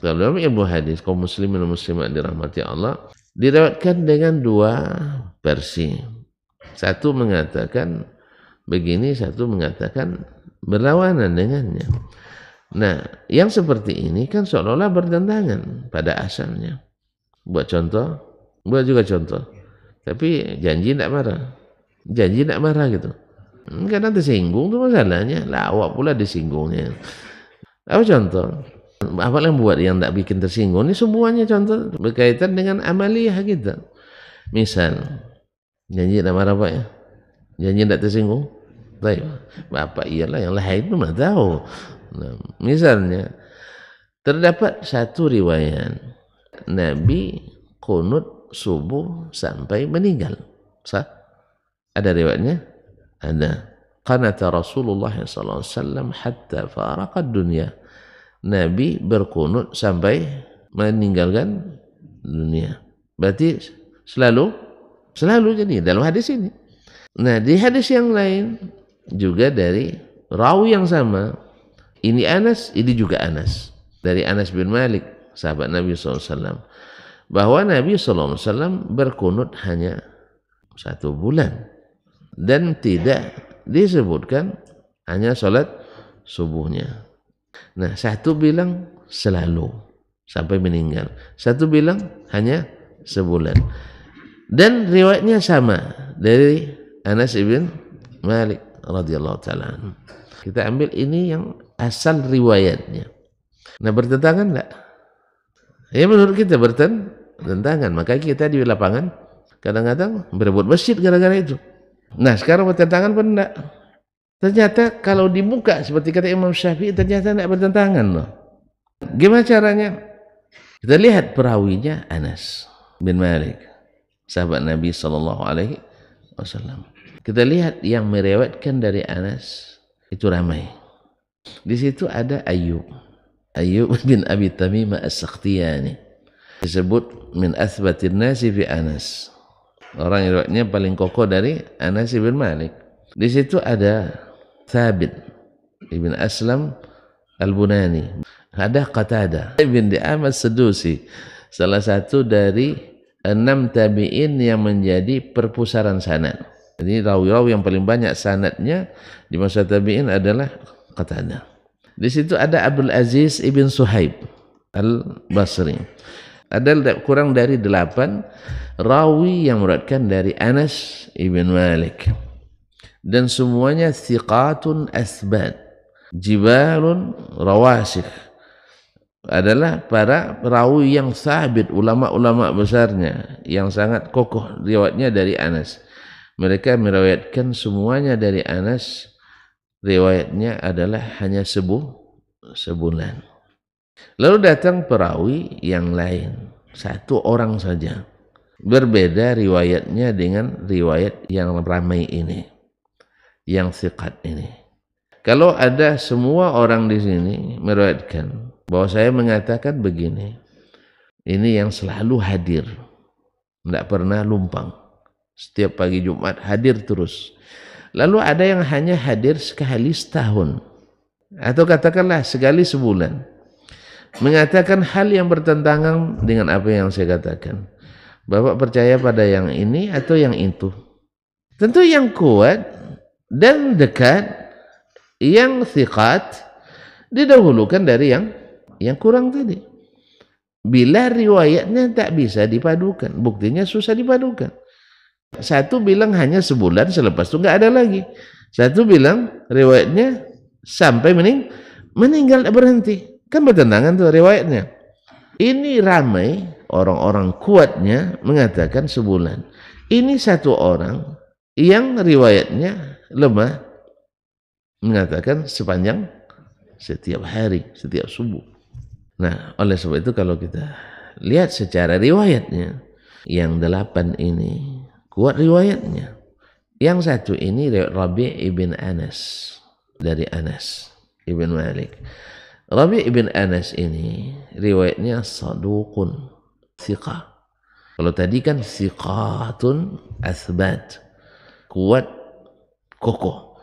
Kalau dalam ilmu hadis, kaum muslimin dan muslimat dirahmati Allah, diriwayatkan dengan dua versi. Satu mengatakan begini, satu mengatakan berlawanan dengannya. Nah, yang seperti ini kan seolah-olah bertentangan pada asalnya. Buat juga contoh. Tapi janji tidak marah. Janji tidak marah gitu. Kadang tersinggung tuh masalahnya. Lah awak pula disinggungnya. Apa contoh? Apa yang buat yang tak bikin tersinggung? Ini semuanya contoh berkaitan dengan amaliyah kita. Misal, janji tidak marah Pak ya? Janji tidak tersinggung? Baik, Bapak iyalah, yang lain itu mana tahu. Nah, misalnya, terdapat satu riwayat Nabi kunut subuh sampai meninggal. Sah? Ada riwayatnya? Ada. Qanata Rasulullah SAW hatta faraqad dunya. Nabi berkunut sampai meninggalkan dunia. Berarti selalu jadi dalam hadis ini. Nah, di hadis yang lain juga dari rawi yang sama. Ini Anas, ini juga Anas. Dari Anas bin Malik, sahabat Nabi SAW. Bahwa Nabi SAW berkunut hanya 1 bulan. Dan tidak disebutkan hanya sholat subuhnya. Nah, satu bilang selalu sampai meninggal. Satu bilang hanya sebulan. Dan riwayatnya sama dari Anas bin Malik radhiyallahu taala. Kita ambil ini yang asal riwayatnya. Nah, bertentangan enggak? Ya menurut kita bertentangan. Maka kita di lapangan kadang-kadang berebut masjid gara-gara itu. Nah, sekarang bertentangan pun enggak. Ternyata kalau dibuka seperti kata Imam Syafi'i ternyata tidak bertentangan loh. Gimana caranya? Kita lihat perawinya Anas bin Malik, sahabat Nabi SAW. Kita lihat yang meriwayatkan dari Anas itu ramai. Di situ ada Ayyub bin Abi Tamim As-Sakhtiyani, disebut min athbatin nasi fi Anas. Orang yang riwayatnya paling kokoh dari Anas bin Malik. Di situ ada Thabit ibn Aslam Al-Bunani, ada Qatadah ibn Di'am As-Sadusi, salah satu dari 6 tabi'in yang menjadi perpusaran sanad. Jadi rawi-rawi yang paling banyak sanadnya di masa tabi'in adalah Qatadah. Di situ ada Abdul Aziz ibn Suhaib Al-Basri. Ada kurang dari 8 rawi yang meriwayatkan dari Anas ibn Malik. Dan semuanya thiqatun asbat, jibalun rawasik, adalah para perawi yang sabit, ulama-ulama besarnya yang sangat kokoh riwayatnya dari Anas. Mereka meriwayatkan semuanya dari Anas, riwayatnya adalah hanya sebulan. Lalu datang perawi yang lain, 1 orang saja, berbeda riwayatnya dengan riwayat yang ramai ini, yang thiqat ini. Kalau ada semua orang di sini meriwayatkan bahwa saya mengatakan begini, ini yang selalu hadir, tidak pernah lumpang, setiap pagi Jumat hadir terus. Lalu ada yang hanya hadir sekali setahun, atau katakanlah sekali sebulan, mengatakan hal yang bertentangan dengan apa yang saya katakan. Bapak percaya pada yang ini atau yang itu? Tentu yang kuat dan dekat, yang thiqat, didahulukan dari yang kurang tadi. Bila riwayatnya tak bisa dipadukan, buktinya susah dipadukan. Satu bilang hanya sebulan, selepas itu enggak ada lagi. Satu bilang riwayatnya sampai meninggal berhenti. Kan bertentangan tuh riwayatnya. Ini ramai orang-orang kuatnya mengatakan sebulan. Ini 1 orang yang riwayatnya lemah mengatakan sepanjang setiap hari, setiap subuh. Nah, oleh sebab itu kalau kita lihat secara riwayatnya, yang 8 ini kuat riwayatnya. Yang 1 ini Rabi' ibn Anas, dari Anas ibn Malik. Rabi' ibn Anas ini riwayatnya saduqun, thiqah. Kalau tadi kan thiqatun athbat, kuat, kokoh.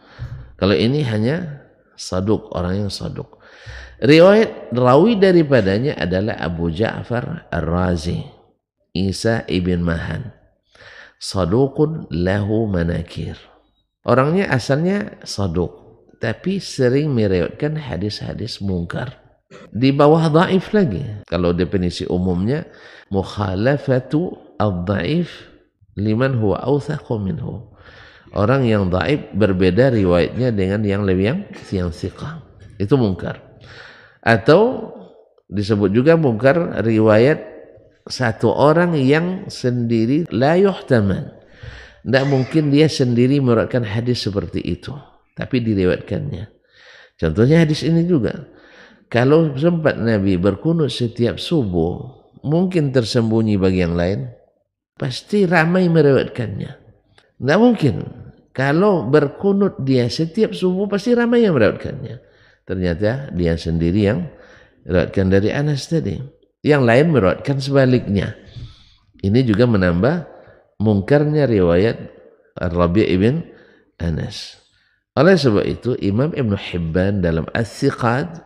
Kalau ini hanya saduq, orang yang saduq. Riwayat rawi daripadanya adalah Abu Ja'far Ar-Razi, Isa ibn Mahan, saduqun lahu manakir. Orangnya asalnya saduq, tapi sering meriwayatkan hadis-hadis mungkar. Di bawah dhaif lagi. Kalau definisi umumnya, mukhalafatu ad-dhaif liman huwa awthaqu minhu. Orang yang dhaif berbeda riwayatnya dengan yang lebih yang thiqah. Itu mungkar. Atau disebut juga mungkar riwayat satu orang yang sendiri la yuhtaman. Tidak mungkin dia sendiri meriwayatkan hadis seperti itu, tapi diriwayatkannya. Contohnya hadis ini juga. Kalau sempat Nabi berkunut setiap subuh, mungkin tersembunyi bagi yang lain, pasti ramai meriwayatkannya. Tidak mungkin. Kalau berkunut dia setiap subuh, pasti ramai yang meriwayatkannya. Ternyata dia sendiri yang meriwayatkan dari Anas tadi. Yang lain meriwayatkan sebaliknya. Ini juga menambah mungkarnya riwayat Ar-Rabi' ibn Anas. Oleh sebab itu Imam Ibn Hibban dalam As-Siqat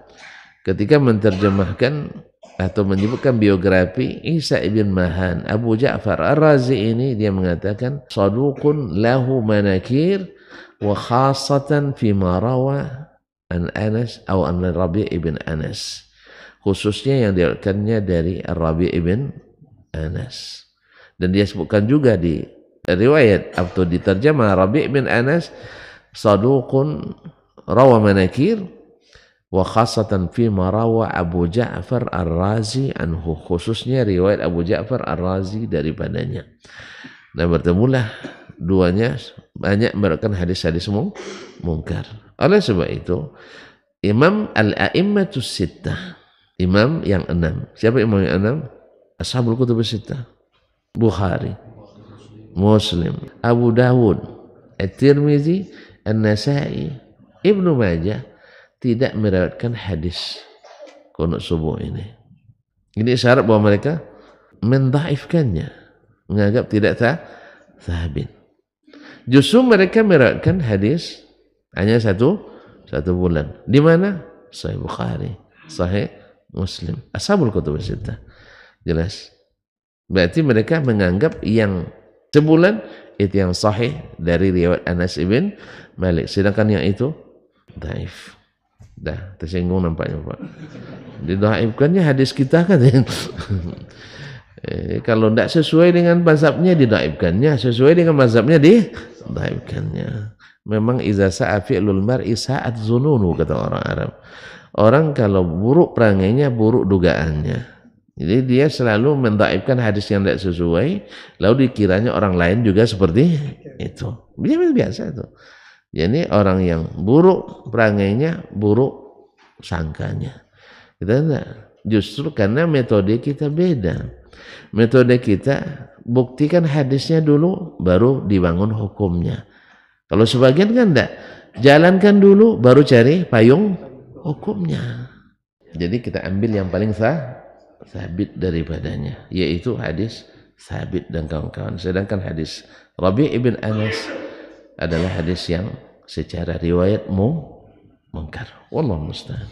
ketika menerjemahkan atau menyebutkan biografi Isa ibn Mahan, Abu Ja'far Ar-Razi ini, dia mengatakan saduqun lahu manakir wa khasatan fi ma rawa an Anas atau an Rabi' ibn Anas, khususnya yang diriwayatkannya dari Rabi' ibn Anas. Dan dia sebutkan juga di riwayat atau di terjemah Rabi' ibn Anas saduqun rawa manakir wa khasatan fi ma rawa Abu Ja'far Ar-Razi anhu, khususnya riwayat Abu Ja'far Ar-Razi daripadanya. Dan bertemulah duanya banyak meriwayatkan hadis-hadis mungkar. Oleh sebab itu Imam Al-A'immatus Sittah, imam yang 6. Siapa imam yang 6? Ashabul Kutubus Sittah. Bukhari, Muslim, Abu Dawud, At-Tirmizi, An-Nasai, Ibnu Majah tidak meriwayatkan hadis qunut subuh ini. Ini syarat bahwa mereka mendhaifkannya, menganggap tidak sabit. Justru mereka meriwayatkan hadis hanya satu bulan. Di mana? Sahih Bukhari, Sahih Muslim, Ashabul Kutubus Sittah. Jelas. Berarti mereka menganggap yang sebulan itu yang sahih dari riwayat Anas ibn Malik, sedangkan yang itu dhaif. Dah tersinggung nampaknya Pak. Didhaifkannya hadis kita kan. Kalau tidak sesuai dengan mazhabnya didhaifkannya, sesuai dengan mazhabnya didhaifkannya. Memang iza sa'a fi'lul mar'i sa'at zununu, kata orang Arab. Orang kalau buruk perangainya, buruk dugaannya. Jadi dia selalu mendhaifkan hadis yang tidak sesuai, lalu dikiranya orang lain juga seperti itu. Biasa itu. Jadi orang yang buruk perangainya, buruk sangkanya. Kita tidak. Justru karena metode kita beda. Metode kita buktikan hadisnya dulu, baru dibangun hukumnya. Kalau sebagian kan tidak. Jalankan dulu, baru cari payung hukumnya. Jadi kita ambil yang paling sabit daripadanya, yaitu hadis sabit dan kawan-kawan. Sedangkan hadis Rabi' ibn Anas adalah hadis yang secara riwayat mungkar. Wallahu musta'an.